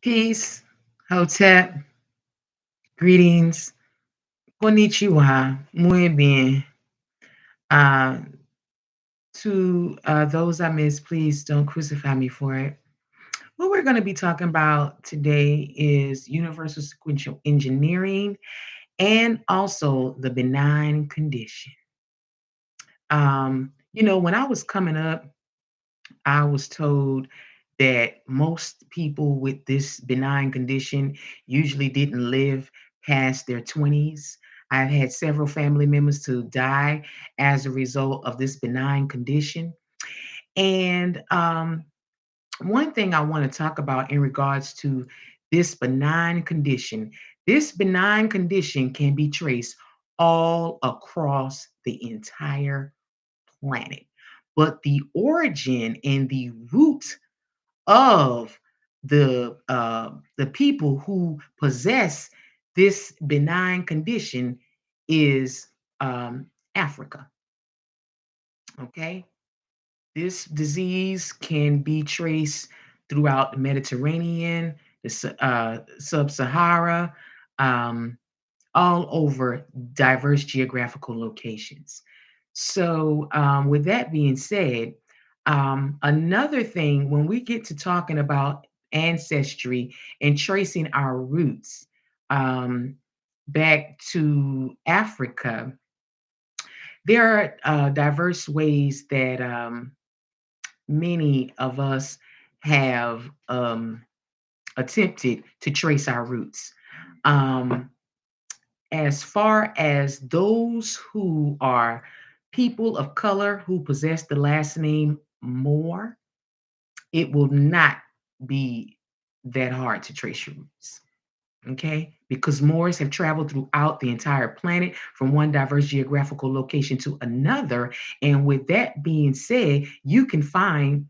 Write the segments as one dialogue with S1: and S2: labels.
S1: Peace, Hotep, greetings, konnichiwa, muy bien. Uh, to those I miss, please don't crucify me for it. What we're going to be talking about today is universal sequential engineering and also the benign condition. When I was coming up, I was told that most people with this benign condition usually didn't live past their 20s. I've had several family members to die as a result of this benign condition. And one thing I want to talk about in regards to this benign condition can be traced all across the entire planet. But the origin and the root of the people who possess this benign condition is Africa. Okay, this disease can be traced throughout the Mediterranean, Sub-Sahara, um, all over diverse geographical locations. So, with that being said, another thing, when we get to talking about ancestry and tracing our roots um, back to Africa, there are diverse ways that many of us have attempted to trace our roots. Um, as far as those who are people of color who possess the last name Moore, it will not be that hard to trace your roots. Okay, because Moors have traveled throughout the entire planet from one diverse geographical location to another. And with that being said, you can find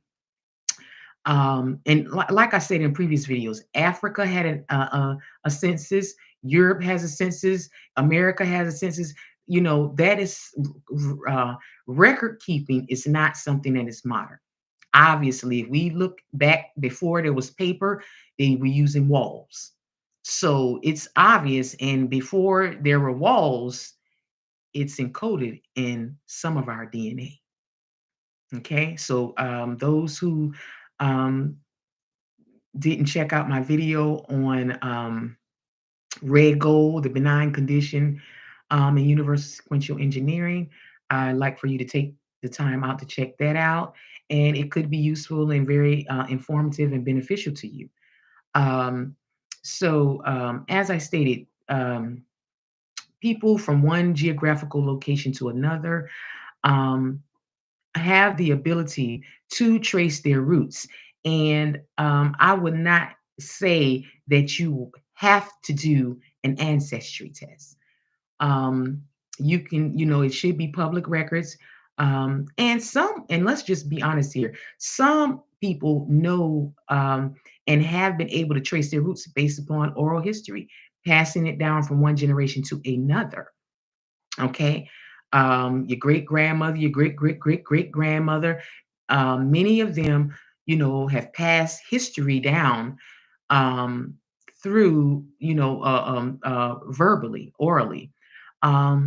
S1: like I said in previous videos, Africa had a census, Europe has a census, America has a census. That is uh, record keeping is not something that is modern. Obviously, if we look back before there was paper, they were using walls. So it's obvious. And before there were walls, it's encoded in some of our DNA. Okay. So those who um, didn't check out my video on red gold, the benign condition, and universal sequential engineering, I'd like for you to take the time out to check that out. And it could be useful and very informative and beneficial to you. Um, as I stated, people from one geographical location to another um, have the ability to trace their roots. And I would not say that you have to do an ancestry test. Um, you can, it should be public records. And let's just be honest here, some people know and have been able to trace their roots based upon oral history, passing it down from one generation to another. Okay. Your great grandmother, your great grandmother, many of them, have passed history down um, through, verbally, orally.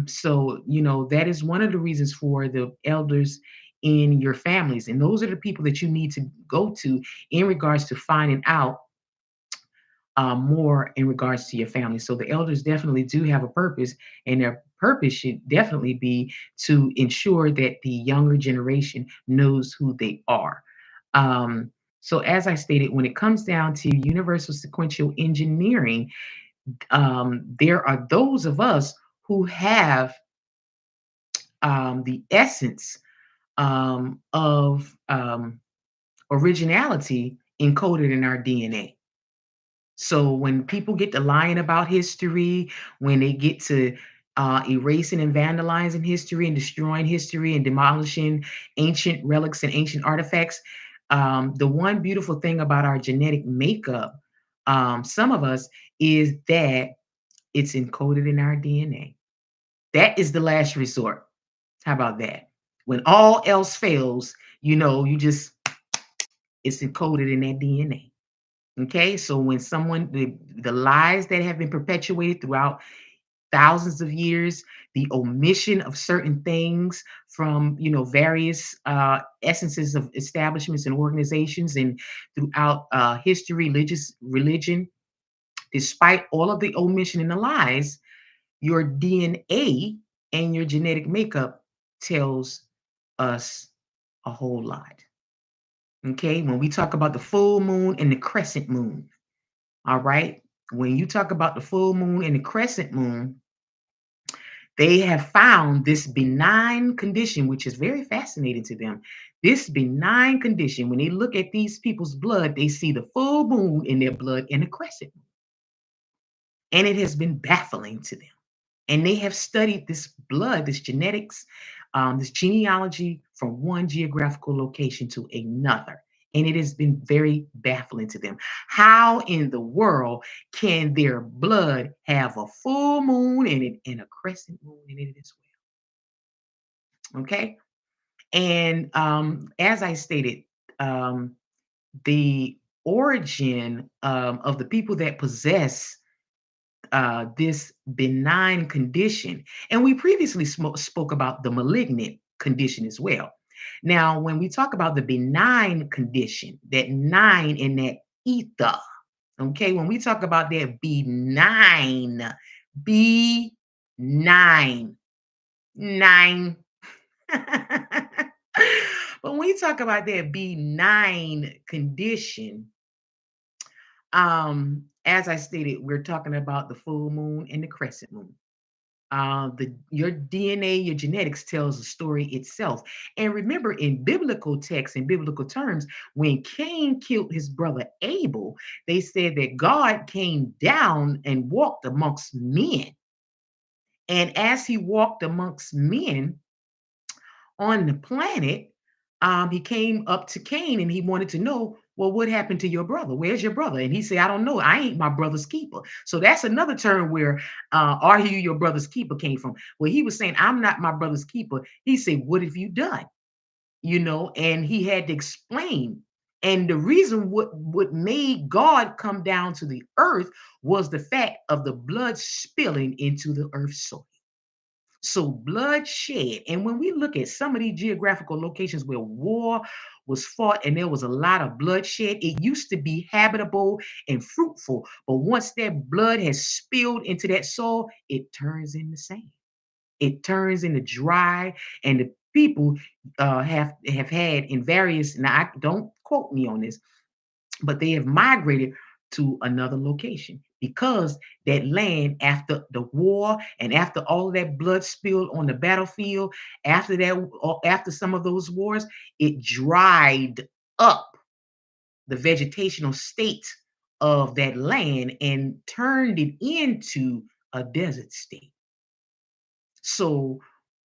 S1: So, that is one of the reasons for the elders in your families. And those are the people that you need to go to in regards to finding out more in regards to your family. So the elders definitely do have a purpose, and their purpose should definitely be to ensure that the younger generation knows who they are. Um, so, as I stated, when it comes down to universal sequential engineering, there are those of us who have the essence of originality encoded in our DNA. So when people get to lying about history, when they get to erasing and vandalizing history and destroying history and demolishing ancient relics and ancient artifacts, the one beautiful thing about our genetic makeup, some of us, is that it's encoded in our DNA. That is the last resort. How about that? When all else fails, you just it's encoded in that DNA. Okay, so when someone the lies that have been perpetuated throughout thousands of years, the omission of certain things from various essences of establishments and organizations and throughout history, religion, despite all of the omission and the lies, your DNA and your genetic makeup tells us a whole lot. Okay, when we talk about the full moon and the crescent moon, all right, when you talk about the full moon and the crescent moon, they have found this benign condition, which is very fascinating to them. This benign condition, when they look at these people's blood, they see the full moon in their blood and the crescent moon. And it has been baffling to them. And they have studied this blood, this genetics, this genealogy from one geographical location to another. And it has been very baffling to them. How in the world can their blood have a full moon in it and a crescent moon in it as well? Okay. And as I stated, um, the origin of the people that possess this benign condition. And we previously spoke about the malignant condition as well. Now, when we talk about the benign condition, that nine in that ether, okay, when we talk about that B9, nine. But when we talk about that benign condition, as I stated, we're talking about the full moon and the crescent moon. The Your DNA, your genetics tells the story itself. And remember, in biblical texts, in biblical terms, when Cain killed his brother Abel, they said that God came down and walked amongst men. And as he walked amongst men, on the planet, he came up to Cain and he wanted to know, well, what happened to your brother? Where's your brother? And he said, I don't know. I ain't my brother's keeper. So that's another term where are you your brother's keeper came from. Well, he was saying, I'm not my brother's keeper. He said, what have you done? And he had to explain. And the reason what made God come down to the earth was the fact of the blood spilling into the earth's soil. So bloodshed. And when we look at some of these geographical locations where war was fought and there was a lot of bloodshed, it used to be habitable and fruitful. But once that blood has spilled into that soil, it turns into sand. It turns into dry, and the people have had in various. Now, don't quote me on this, but they have migrated to another location because that land, after the war and after all of that blood spilled on the battlefield, after that, after some of those wars, it dried up the vegetational state of that land and turned it into a desert state. So,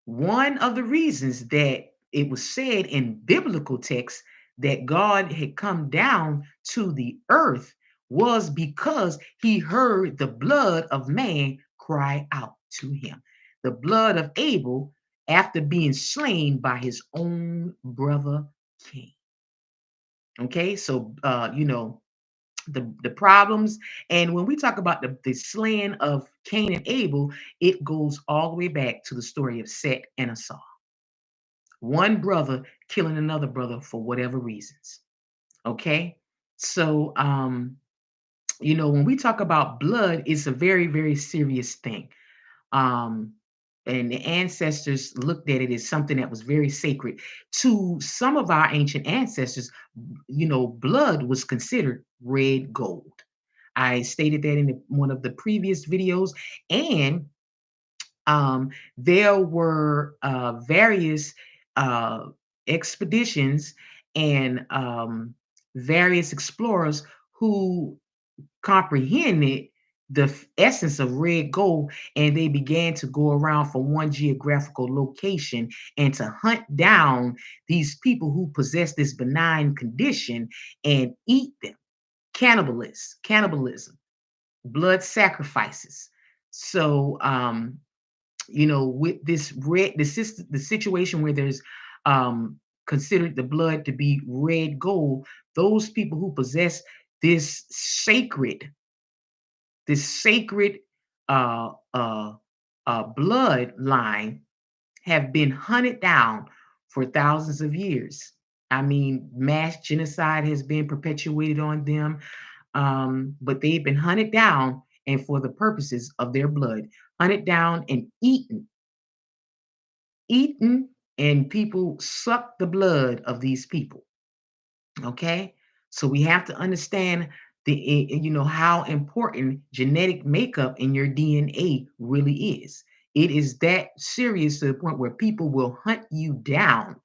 S1: one of the reasons that it was said in biblical texts that God had come down to the earth was because he heard the blood of man cry out to him. The blood of Abel after being slain by his own brother Cain. Okay, so the problems. And when we talk about the slaying of Cain and Abel, it goes all the way back to the story of Set and Esau. One brother killing another brother for whatever reasons. Okay. So when we talk about blood, it's a very, very serious thing. Um, and the ancestors looked at it as something that was very sacred. To some of our ancient ancestors, blood was considered red gold. I stated that in one of the previous videos. And there were various uh, expeditions and various explorers who comprehended the essence of red gold, and they began to go around from one geographical location and to hunt down these people who possess this benign condition and eat them. Cannibalism, blood sacrifices. So with this red the situation where there's considered the blood to be red gold, those people who possess this sacred, this sacred uh, uh, bloodline have been hunted down for thousands of years. I mean, mass genocide has been perpetuated on them, but they've been hunted down and for the purposes of their blood, hunted down and eaten, and people suck the blood of these people. Okay, so we have to understand how important genetic makeup in your DNA really is. It is that serious to the point where people will hunt you down,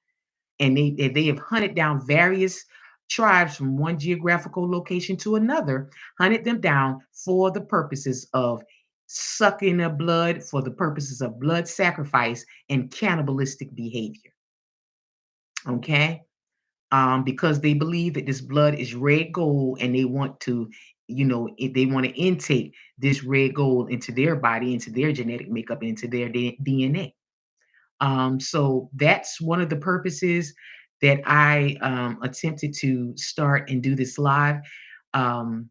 S1: and they have hunted down various tribes from one geographical location to another, hunted them down for the purposes of sucking their blood, for the purposes of blood sacrifice and cannibalistic behavior. Okay, because they believe that this blood is red gold, and they want to, they want to intake this red gold into their body, into their genetic makeup, into their DNA. So that's one of the purposes that I attempted to start and do this live, um,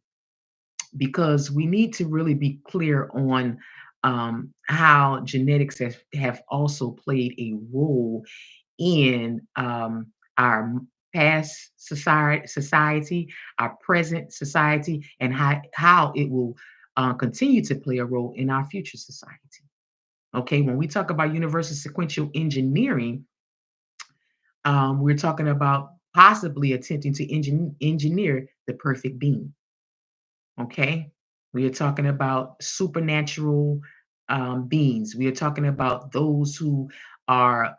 S1: because we need to really be clear on how genetics have also played a role in our past society, our present society, and how it will continue to play a role in our future society. Okay, when we talk about universal sequential engineering, we're talking about possibly attempting to engineer the perfect being. Okay, we are talking about supernatural beings. We are talking about those who are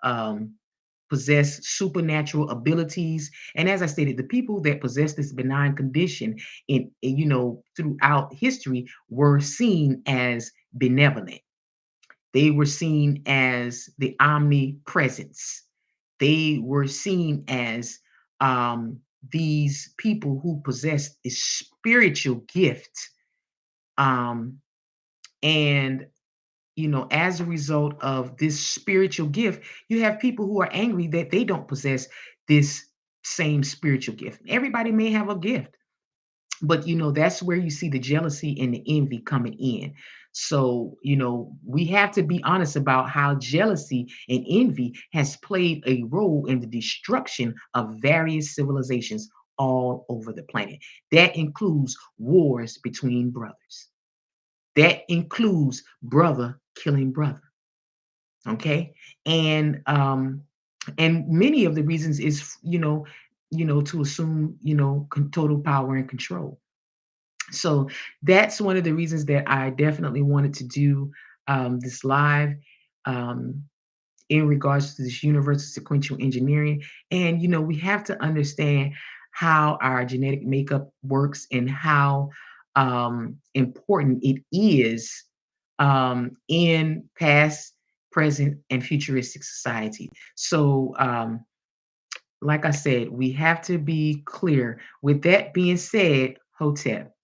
S1: possess supernatural abilities. And as I stated, the people that possess this benign condition throughout history were seen as benevolent. They were seen as the omnipresence. They were seen as um, these people who possessed a spiritual gift. Um, and as a result of this spiritual gift, you have people who are angry that they don't possess this same spiritual gift. Everybody may have a gift, but that's where you see the jealousy and the envy coming in. So we have to be honest about how jealousy and envy has played a role in the destruction of various civilizations all over the planet. That includes wars between brothers. That includes brother killing brother. Okay, and many of the reasons is to assume total power and control. So that's one of the reasons that I definitely wanted to do this live, um, in regards to this universal sequential engineering. And, we have to understand how our genetic makeup works and how important it is in past, present, and futuristic society. So, like I said, we have to be clear. With that being said, Hotep.